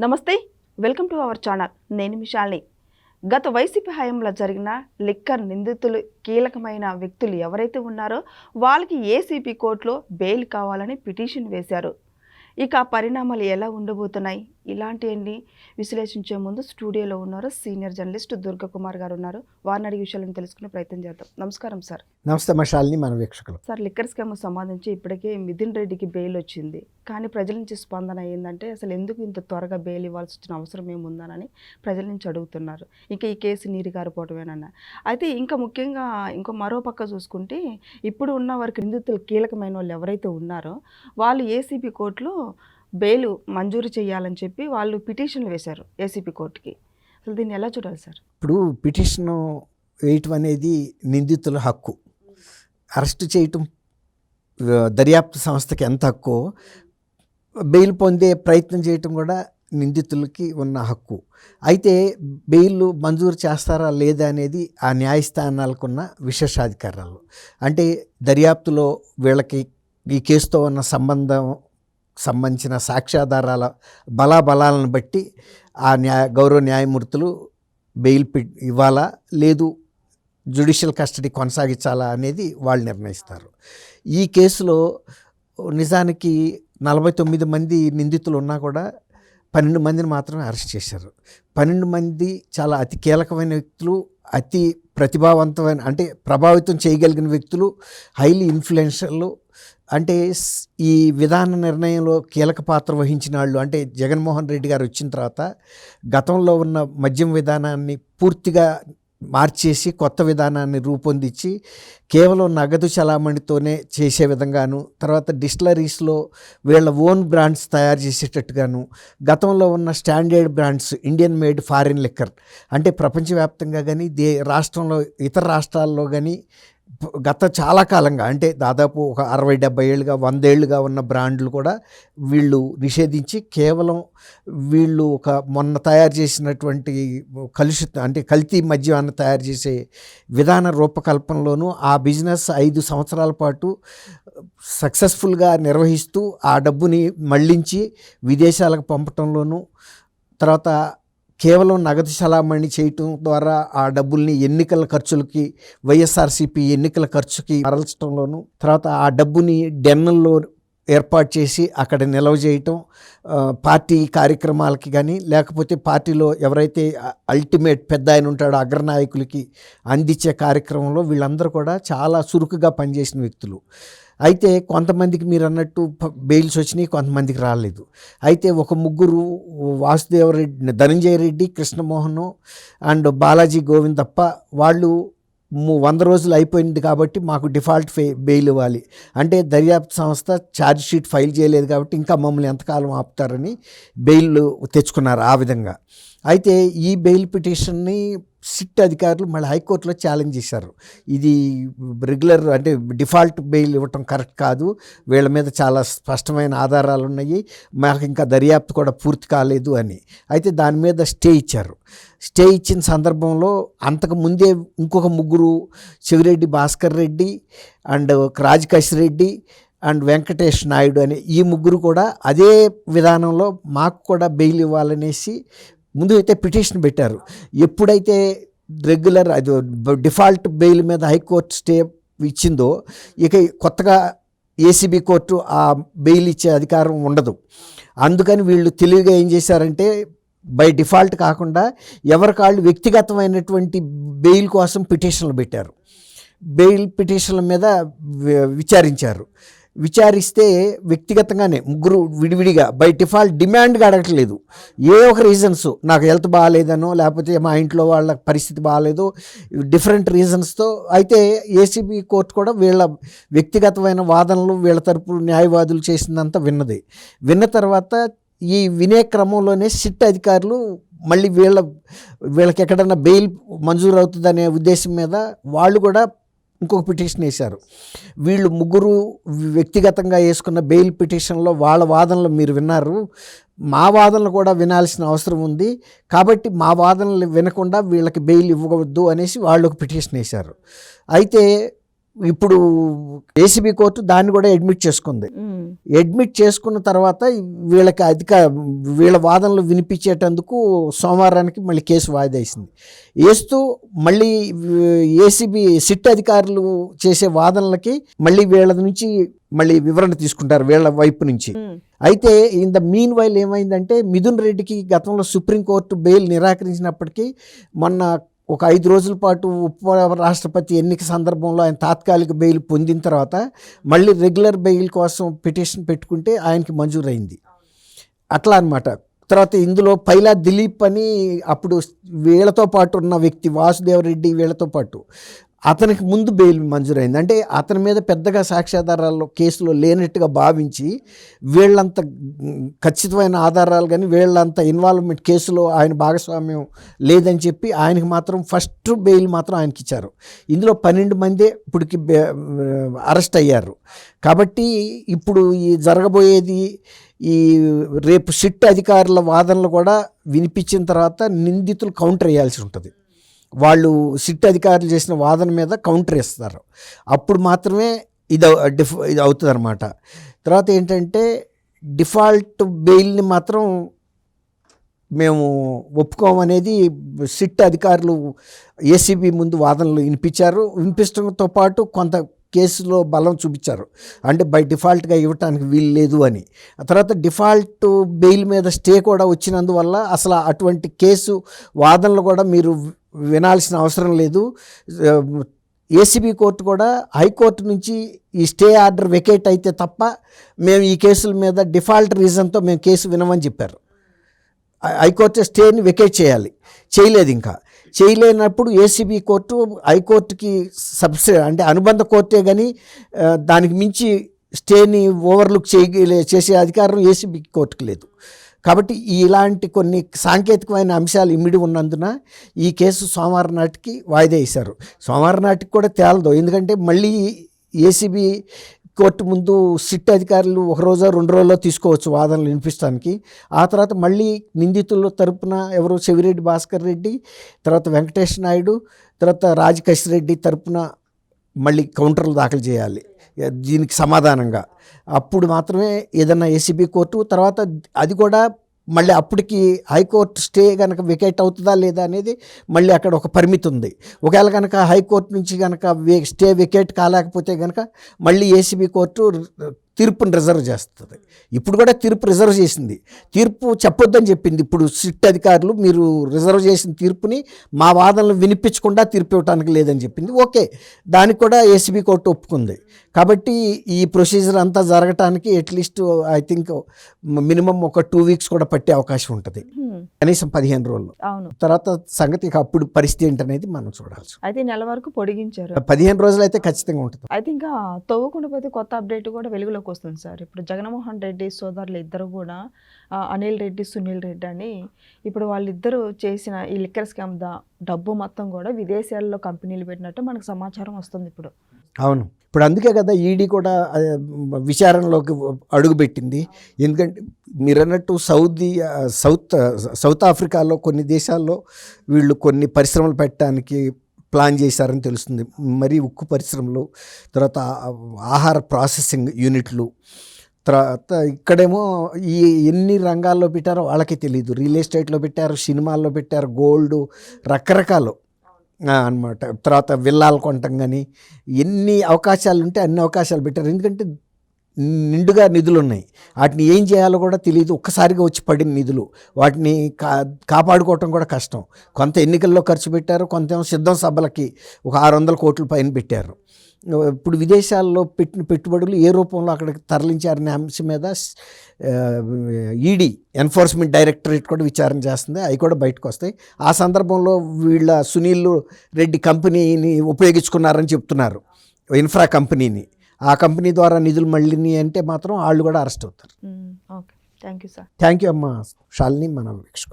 నమస్తే, welcome to our channel. నేను మిషాల్ని. గత వైసీపీ హయాంలో జరిగిన లిక్కర్ నిందితులు కీలకమైన వ్యక్తులు ఎవరైతే ఉన్నారో వాళ్ళకి ఏసీబీ కోర్టులో బెయిల్ కావాలని పిటిషన్ వేశారు. ఇక పరిణామాలు ఎలా ఉండబోతున్నాయి, ఇలాంటివన్నీ విశ్లేషించే ముందు స్టూడియోలో ఉన్నారు సీనియర్ జర్నలిస్ట్ దుర్గకుమార్ గారు ఉన్నారు. వారిని అడిగే విషయాలను తెలుసుకునే ప్రయత్నం చేద్దాం. నమస్కారం సార్. నమస్తే మషాల్ని, మన వీక్షకులు. సార్, లిక్కర్ స్కామ్ సంబంధించి ఇప్పటికే మిథున్ రెడ్డికి బెయిల్ వచ్చింది. కానీ ప్రజల నుంచి స్పందన ఏంటంటే అసలు ఎందుకు ఇంత త్వరగా బెయిల్ ఇవ్వాల్సి వచ్చిన అవసరం ఏముందనని ప్రజల నుంచి అడుగుతున్నారు. ఇంకా ఈ కేసు నీరు గారిపోవటమేనన్న. అయితే ఇంకా ముఖ్యంగా మరో పక్క చూసుకుంటే ఇప్పుడు ఉన్న వారికి నిందితులు కీలకమైన వాళ్ళు ఎవరైతే ఉన్నారో వాళ్ళు ఏసీబీ కోర్టులో బెయిల్ మంజూరు చేయాలని చెప్పి వాళ్ళు పిటిషన్లు వేశారు ఏసీబీ కోర్టుకి. అసలు దీన్ని ఎలా చూడాలి సార్? ఇప్పుడు పిటిషన్ వేయటం అనేది నిందితుల హక్కు. అరెస్ట్ చేయటం దర్యాప్తు సంస్థకి ఎంత హక్కు, బెయిల్ పొందే ప్రయత్నం చేయటం కూడా నిందితులకి ఉన్న హక్కు. అయితే బెయిల్ మంజూరు చేస్తారా లేదా అనేది ఆ న్యాయస్థానాలకున్న విశేషాధికారాలు. అంటే దర్యాప్తులో వీళ్ళకి ఈ కేసుతో ఉన్న సంబంధించిన సాక్ష్యాధారాల బలాబలాలను బట్టి ఆ గౌరవ న్యాయమూర్తులు బెయిల్ ఇవ్వాలా లేదు జ్యుడిషియల్ కస్టడీ కొనసాగించాలా అనేది వాళ్ళు నిర్ణయిస్తారు. ఈ కేసులో నిజానికి 49 మంది నిందితులు ఉన్నా కూడా 12 మందిని మాత్రమే అరెస్ట్ చేశారు. 12 మంది చాలా అతి కీలకమైన వ్యక్తులు, అతి ప్రతిభావంతమైన అంటే ప్రభావితం చేయగలిగిన వ్యక్తులు, హైలీ ఇన్ఫ్లుయెన్షియల్. అంటే ఈ విధాన నిర్ణయంలో కీలక పాత్ర వహించిన వాళ్ళు అంటే జగన్మోహన్ రెడ్డి గారు వచ్చిన తర్వాత గతంలో ఉన్న మద్యం విధానాన్ని పూర్తిగా మార్చేసి కొత్త విధానాన్ని రూపొందించి కేవలం నగదు చలామణితోనే చేసే విధంగాను, తర్వాత డిస్టిలరీస్లో వీళ్ళ ఓన్ బ్రాండ్స్ తయారు చేసేటట్టుగాను, గతంలో ఉన్న standard brands Indian made foreign liquor అంటే ప్రపంచవ్యాప్తంగా కానీ రాష్ట్రంలో ఇతర రాష్ట్రాల్లో కానీ గత చాలా కాలంగా అంటే దాదాపు ఒక 60-70 ఏళ్ళుగా 100 ఏళ్ళుగా ఉన్న బ్రాండ్లు కూడా వీళ్ళు నిషేధించి కేవలం వీళ్ళు ఒక మొన్న తయారు చేసినటువంటి కల్తీ మద్యాన్ని తయారు చేసే విధాన రూపకల్పనలోనూ ఆ బిజినెస్ 5 సంవత్సరాల పాటు సక్సెస్ఫుల్గా నిర్వహిస్తూ ఆ డబ్బుని మళ్లించి విదేశాలకు పంపటంలోనూ, తర్వాత కేవలం నగదు చలామణి చేయటం ద్వారా ఆ డబ్బుల్ని ఎన్నికల ఖర్చులకి వైఎస్ఆర్సీపీ ఎన్నికల ఖర్చుకి మరల్చడంలోను, తర్వాత ఆ డబ్బుని డెన్నుల్లో ఏర్పాటు చేసి అక్కడ నిల్వ చేయటం, పార్టీ కార్యక్రమాలకి కానీ లేకపోతే పార్టీలో ఎవరైతే అల్టిమేట్ పెద్ద ఆయన ఉంటాడో అగ్రనాయకులకి అందించే కార్యక్రమంలో వీళ్ళందరూ కూడా చాలా చురుకుగా పనిచేసిన వ్యక్తులు. అయితే కొంతమందికి మీరు అన్నట్టు బెయిల్స్ వచ్చినాయి, కొంతమందికి రాలేదు. అయితే ఒక ముగ్గురు వాసుదేవరెడ్డి, ధనంజయ రెడ్డి, కృష్ణమోహన్ అండ్ బాలాజీ గోవింద్ తప్ప వాళ్ళు 100 రోజులు అయిపోయింది కాబట్టి మాకు డిఫాల్ట్ బెయిల్ ఇవ్వాలి అంటే దర్యాప్తు సంస్థ ఛార్జ్ షీట్ ఫైల్ చేయలేదు కాబట్టి ఇంకా మమ్మల్ని ఎంతకాలం ఆపుతారని బెయిల్ తెచ్చుకున్నారు ఆ విధంగా. అయితే ఈ బెయిల్ పిటిషన్ని సిట్ అధికారులు మళ్ళీ హైకోర్టులో ఛాలెంజ్ చేశారు. ఇది రెగ్యులర్ అంటే డిఫాల్ట్ బెయిల్ ఇవ్వటం కరెక్ట్ కాదు, వీళ్ళ మీద చాలా స్పష్టమైన ఆధారాలు ఉన్నాయి, మాకు ఇంకా దర్యాప్తు కూడా పూర్తి కాలేదు అని. అయితే దాని మీద స్టే ఇచ్చారు. స్టే ఇచ్చిన సందర్భంలో అంతకు ముందే ఇంకొక ముగ్గురు, చెవిరెడ్డి భాస్కర్ రెడ్డి అండ్ రాజకేష్ రెడ్డి అండ్ వెంకటేష్ నాయుడు అని ఈ ముగ్గురు కూడా అదే విధానంలో మాకు కూడా బెయిల్ ఇవ్వాలనేసి ముందు అయితే పిటిషన్ పెట్టారు. ఎప్పుడైతే రెగ్యులర్ అది డిఫాల్ట్ బెయిల్ మీద హైకోర్టు స్టే ఇచ్చిందో ఇక కొత్తగా ఏసీబీ కోర్టు ఆ బెయిల్ ఇచ్చే అధికారం ఉండదు. అందుకని వీళ్ళు తెలివిగా ఏం చేశారంటే బై డిఫాల్ట్ కాకుండా ఎవరికాళ్ళు వ్యక్తిగతమైనటువంటి బెయిల్ కోసం పిటిషన్లు పెట్టారు. బెయిల్ పిటిషన్ల మీద విచారిస్తే వ్యక్తిగతంగానే ముగ్గురు విడివిడిగా బై డిఫాల్ట్ డిమాండ్గా అడగట్లేదు. ఏ ఒక రీజన్స్, నాకు హెల్త్ బాగాలేదనో లేకపోతే మా ఇంట్లో వాళ్ళ పరిస్థితి బాగాలేదో డిఫరెంట్ రీజన్స్తో. అయితే ఏసీబీ కోర్టు కూడా వీళ్ళ వ్యక్తిగతమైన వాదనలు వీళ్ళ తరపు న్యాయవాదులు చేసిందంతా విన్న తర్వాత ఈ వినే క్రమంలోనే సిట్ అధికారులు మళ్ళీ వీళ్ళకి ఎక్కడన్నా బెయిల్ మంజూరు అవుతుందనే ఉద్దేశం మీద వాళ్ళు కూడా ఇంకొక పిటిషన్ వేశారు. వీళ్ళు ముగ్గురు వ్యక్తిగతంగా వేసుకున్న బెయిల్ పిటిషన్లో వాళ్ళ వాదనలు మీరు విన్నారు, మా వాదనలు కూడా వినాల్సిన అవసరం ఉంది కాబట్టి మా వాదనలు వినకుండా వీళ్ళకి బెయిల్ ఇవ్వవద్దు అనేసి వాళ్ళు ఒక పిటిషన్ వేశారు. అయితే ఇప్పుడు ఏసీబీ కోర్టు దాన్ని కూడా అడ్మిట్ చేసుకుంది. అడ్మిట్ చేసుకున్న తర్వాత వీళ్ళకి వీళ్ళ వాదనలు వినిపించేటందుకు సోమవారానికి మళ్ళీ కేసు వాయిదా వేసింది. వేస్తూ మళ్ళీ ఏసీబీ సిట్ అధికారులు చేసే వాదనలకి మళ్ళీ వీళ్ళ నుంచి మళ్ళీ వివరణ తీసుకుంటారు వీళ్ళ వైపు నుంచి. అయితే ఇన్ ద మీన్ వైల్ ఏమైందంటే మిథున్ రెడ్డికి గతంలో సుప్రీంకోర్టు బెయిల్ నిరాకరించినప్పటికీ మొన్న ఒక 5 రోజుల పాటు ఉప రాష్ట్రపతి ఎన్నిక సందర్భంలో ఆయన తాత్కాలిక బెయిల్ పొందిన తర్వాత మళ్ళీ రెగ్యులర్ బెయిల్ కోసం పిటిషన్ పెట్టుకుంటే ఆయనకి మంజూరైంది. అట్లా అన్నమాట. తర్వాత ఇందులో పైలా దిలీప్ అని అప్పుడు వీళ్ళతో పాటు ఉన్న వ్యక్తి వాసుదేవరెడ్డి వీళ్ళతో పాటు అతనికి ముందు బెయిల్ మంజూరైంది. అంటే అతని మీద పెద్దగా సాక్ష్యాధారాలు కేసులో లేనట్టుగా భావించి వీళ్ళంత ఖచ్చితమైన ఆధారాలు కానీ వీళ్ళంత ఇన్వాల్వ్మెంట్ కేసులో ఆయన భాగస్వామ్యం లేదని చెప్పి ఆయనకి మాత్రం ఫస్ట్ బెయిల్ మాత్రం ఆయనకి ఇచ్చారు. ఇందులో 12 మందే ఇప్పటికి అరెస్ట్ అయ్యారు. కాబట్టి ఇప్పుడు ఈ జరగబోయేది ఈ రేపు సిట్ అధికారుల వాదనలు కూడా వినిపించిన తర్వాత నిందితులు కౌంటర్ వేయాల్సి ఉంటుంది. వాళ్ళు సిట్ అధికారులు చేసిన వాదన మీద కౌంటర్ ఇస్తారు. అప్పుడు మాత్రమే ఇది అవుతుంది అన్నమాట. తర్వాత ఏంటంటే డిఫాల్ట్ బెయిల్ని మాత్రం మేము ఒప్పుకోమనేది సిట్ అధికారులు ఏసీబీ ముందు వాదనలు వినిపించడంతో పాటు కొంత కేసులో బలం చూపించారు. అంటే బై డిఫాల్ట్గా ఇవ్వటానికి వీలు లేదు అని. ఆ తర్వాత డిఫాల్ట్ బెయిల్ మీద స్టే కూడా వచ్చినందువల్ల అసలు అటువంటి కేసు వాదనలు కూడా మీరు వినాల్సిన అవసరం లేదు. ఏసీబీ కోర్టు కూడా హైకోర్టు నుంచి ఈ స్టే ఆర్డర్ వెకేట్ అయితే తప్ప మేము ఈ కేసుల మీద డిఫాల్ట్ రీజన్తో మేము కేసు వినమని చెప్పారు. హైకోర్టు స్టేని వెకేట్ చేయాలి, చేయలేదు. ఇంకా చేయలేనప్పుడు ఏసీబీ కోర్టు హైకోర్టుకి అంటే అనుబంధ కోర్టే కానీ దానికి మించి స్టేని ఓవర్లుక్ చేసే అధికారం ఏసీబీ కోర్టుకి లేదు. కాబట్టి ఇలాంటి కొన్ని సాంకేతికమైన అంశాలు ఇమిడి ఉన్నందున ఈ కేసు సోమవారం నాటికి వాయిదా వేశారు. సోమవారం నాటికి కూడా తేలదు, ఎందుకంటే మళ్ళీ ఏసీబీ కోర్టు ముందు సిట్ అధికారులు 1 రోజో 2 రోజుల్లో తీసుకోవచ్చు వాదనలు వినిపించడానికి. ఆ తర్వాత మళ్ళీ నిందితుల తరపున ఎవరు చెవిరెడ్డి భాస్కర్ రెడ్డి, తర్వాత వెంకటేష్ నాయుడు, తర్వాత రాజకేష్ రెడ్డి తరపున మళ్ళీ కౌంటర్లు దాఖలు చేయాలి దీనికి సమాధానంగా. అప్పుడు మాత్రమే ఏదన్నా ఏసీబీ కోర్టు తర్వాత అది కూడా మళ్ళీ అప్పటికి హైకోర్టు స్టే కనుక వెకేట్ అవుతుందా లేదా అనేది మళ్ళీ అక్కడ ఒక పరిమితి ఉంది. ఒకవేళ కనుక హైకోర్టు నుంచి కనుక స్టే వెకేట్ కాలేకపోతే కనుక మళ్ళీ ఏసీబీ కోర్టు తీర్పుని రిజర్వ్ చేస్తుంది. ఇప్పుడు కూడా తీర్పు రిజర్వ్ చేసింది. తీర్పు చెప్పొద్దని చెప్పింది. ఇప్పుడు సిట్ అధికారులు మీరు రిజర్వ్ చేసిన తీర్పుని మా వాదనలు వినిపించకుండా తీర్పు ఇవ్వడానికి లేదని చెప్పింది. ఓకే, దానికి కూడా ఏసీబీ కోర్టు ఒప్పుకుంది. కాబట్టి ఈ ప్రొసీజర్ అంతా జరగటానికి అట్లీస్ట్ ఐ థింక్ మినిమం ఒక 2 వీక్స్ కూడా పట్టే అవకాశం ఉంటుంది, కనీసం 15 రోజులు. తర్వాత సంగతి అప్పుడు పరిస్థితి ఏంటనేది మనం చూడాల్సి. అయితే నెల వరకు పొడిగించారు. 15 రోజులు అయితే ఖచ్చితంగా ఉంటుంది. అయితే ఇంకా తవ్వకుండా పోతే కొత్త అప్డేట్ కూడా వెలుగులోకి వస్తుంది సార్. ఇప్పుడు జగన్మోహన్ రెడ్డి సోదరులు ఇద్దరు కూడా అనిల్ రెడ్డి, సునీల్ రెడ్డి అని ఇప్పుడు వాళ్ళిద్దరూ చేసిన ఈ లిక్కర్ స్కామ్ డబ్బు మొత్తం కూడా విదేశాల్లో కంపెనీలు పెట్టినట్టు మనకు సమాచారం వస్తుంది ఇప్పుడు. అవును, ఇప్పుడు అందుకే కదా ఈడీ కూడా విచారణలోకి అడుగుపెట్టింది. ఎందుకంటే మీరు అన్నట్టు సౌత్ ఆఫ్రికాలో కొన్ని దేశాల్లో వీళ్ళు కొన్ని పరిశ్రమలు పెట్టడానికి ప్లాన్ చేశారని తెలుస్తుంది. మరి ఉక్కు పరిశ్రమలు, తర్వాత ఆహార ప్రాసెసింగ్ యూనిట్లు, తర్వాత ఇక్కడేమో ఈ ఎన్ని రంగాల్లో పెట్టారో వాళ్ళకి తెలియదు. రియల్ ఎస్టేట్లో పెట్టారు, సినిమాల్లో పెట్టారు, గోల్డ్, రకరకాలు అన్నమాట. తర్వాత విల్లాలు కొనటం కానీ ఎన్ని అవకాశాలు ఉంటే అన్ని అవకాశాలు పెట్టారు. ఎందుకంటే నిండుగా నిధులు ఉన్నాయి, వాటిని ఏం చేయాలో కూడా తెలియదు. ఒక్కసారిగా వచ్చి పడిన నిధులు, వాటిని కాపాడుకోవటం కూడా కష్టం. కొంత ఎన్నికల్లో ఖర్చు పెట్టారు, కొంత సిద్ధం సభలకి ఒక 600 కోట్ల పైన పెట్టారు. ఇప్పుడు విదేశాల్లో పెట్టిన పెట్టుబడులు ఏ రూపంలో అక్కడికి తరలించారనే అంశం మీద ఈడీ ఎన్ఫోర్స్మెంట్ డైరెక్టరేట్ కూడా విచారణ చేస్తుంది. అవి కూడా బయటకు వస్తాయి. ఆ సందర్భంలో వీళ్ళ సునీల్ రెడ్డి కంపెనీని ఉపయోగించుకున్నారని చెప్తున్నారు, ఇన్ఫ్రా కంపెనీని. ఆ కంపెనీ ద్వారా నిధులు మళ్ళీ అంటే మాత్రం వాళ్ళు కూడా అరెస్ట్ అవుతారు. Okay, thank you sir. Thank you అమ్మా శాలిని, మన వీక్షకులు.